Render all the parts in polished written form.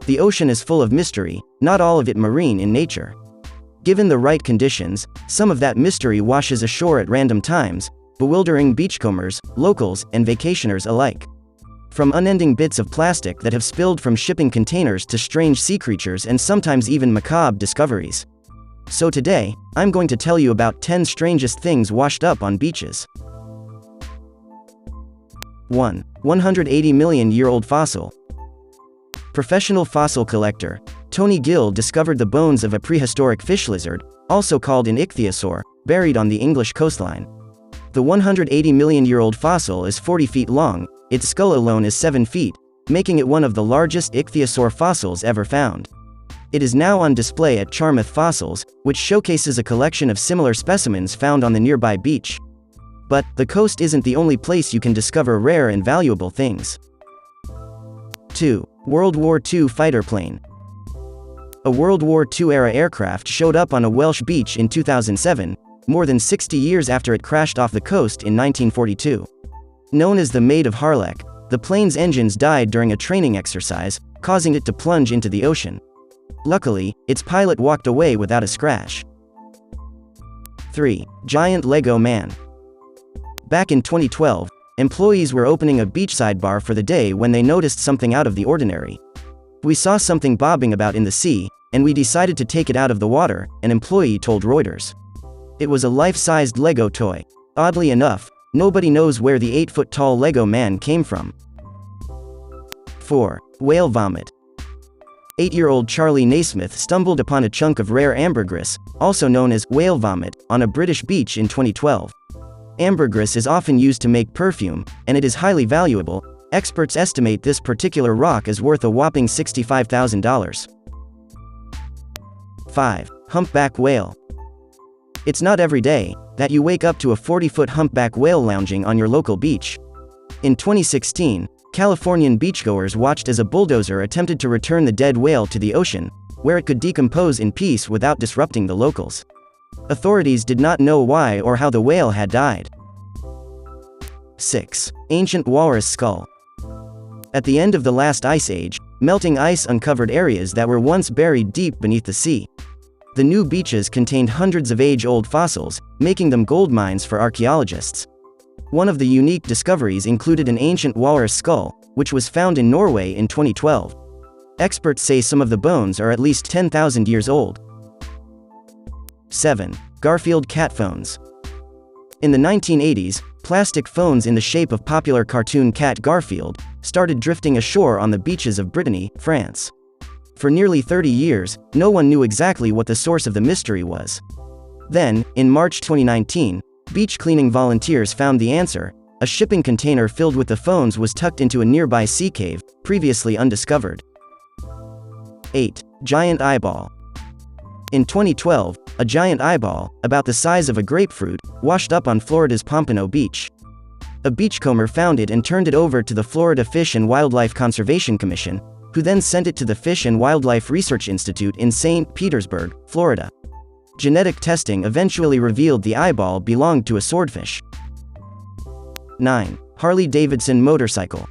The ocean is full of mystery, not all of it marine in nature. Given the right conditions, some of that mystery washes ashore at random times, bewildering beachcombers, locals, and vacationers alike. From unending bits of plastic that have spilled from shipping containers to strange sea creatures and sometimes even macabre discoveries. So today, I'm going to tell you about 10 strangest things washed up on beaches. 1. 180-million-year-old fossil. Professional fossil collector Tony Gill discovered the bones of a prehistoric fish lizard, also called an ichthyosaur, buried on the English coastline. The 180-million-year-old fossil is 40 feet long, its skull alone is 7 feet, making it one of the largest ichthyosaur fossils ever found. It is now on display at Charmouth Fossils, which showcases a collection of similar specimens found on the nearby beach. But the coast isn't the only place you can discover rare and valuable things. 2. World War II fighter plane. A World War II-era aircraft showed up on a Welsh beach in 2007, more than 60 years after it crashed off the coast in 1942. Known as the Maid of Harlech, the plane's engines died during a training exercise, causing it to plunge into the ocean. Luckily, its pilot walked away without a scratch. 3. Giant Lego Man. Back in 2012, employees were opening a beachside bar for the day when they noticed something out of the ordinary. "We saw something bobbing about in the sea, and we decided to take it out of the water," an employee told Reuters. It was a life-sized Lego toy. Oddly enough, nobody knows where the 8-foot-tall Lego man came from. 4. Whale vomit. 8-year-old Charlie Naismith stumbled upon a chunk of rare ambergris, also known as whale vomit, on a British beach in 2012. Ambergris is often used to make perfume, and it is highly valuable. Experts estimate this particular rock is worth a whopping $65,000. 5. Humpback whale. It's not every day that you wake up to a 40-foot humpback whale lounging on your local beach. In 2016, Californian beachgoers watched as a bulldozer attempted to return the dead whale to the ocean, where it could decompose in peace without disrupting the locals. Authorities did not know why or how the whale had died. 6. Ancient walrus skull. At the end of the last ice age, melting ice uncovered areas that were once buried deep beneath the sea. The new beaches contained hundreds of age-old fossils, making them gold mines for archaeologists. One of the unique discoveries included an ancient walrus skull, which was found in Norway in 2012. Experts say some of the bones are at least 10,000 years old. 7. Garfield Cat Phones. In the 1980s, plastic phones in the shape of popular cartoon cat Garfield started drifting ashore on the beaches of Brittany, France. For nearly 30 years, no one knew exactly what the source of the mystery was. Then, in March 2019, beach cleaning volunteers found the answer. A shipping container filled with the phones was tucked into a nearby sea cave, previously undiscovered. 8. Giant eyeball. In 2012, a giant eyeball, about the size of a grapefruit, washed up on Florida's Pompano Beach. A beachcomber found it and turned it over to the Florida Fish and Wildlife Conservation Commission, who then sent it to the Fish and Wildlife Research Institute in St. Petersburg, Florida. Genetic testing eventually revealed the eyeball belonged to a swordfish. 9. Harley-Davidson Motorcycle.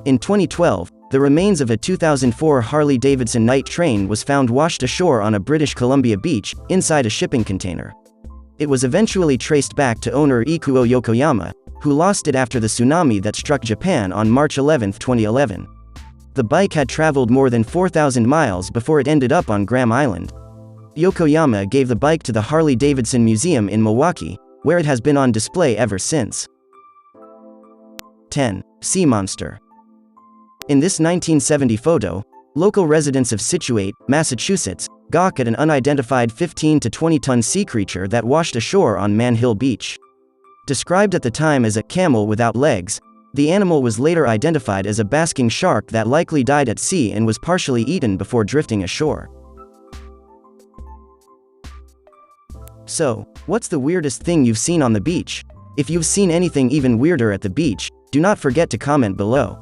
In 2012, the remains of a 2004 Harley-Davidson night train was found washed ashore on a British Columbia beach, inside a shipping container. It was eventually traced back to owner Ikuo Yokoyama, who lost it after the tsunami that struck Japan on March 11, 2011. The bike had traveled more than 4,000 miles before it ended up on Graham Island. Yokoyama gave the bike to the Harley-Davidson Museum in Milwaukee, where it has been on display ever since. 10. Sea monster. In this 1970 photo, local residents of Scituate, Massachusetts, gawk at an unidentified 15 to 20-ton sea creature that washed ashore on Man Hill Beach. Described at the time as a camel without legs, the animal was later identified as a basking shark that likely died at sea and was partially eaten before drifting ashore. So, what's the weirdest thing you've seen on the beach? If you've seen anything even weirder at the beach, do not forget to comment below.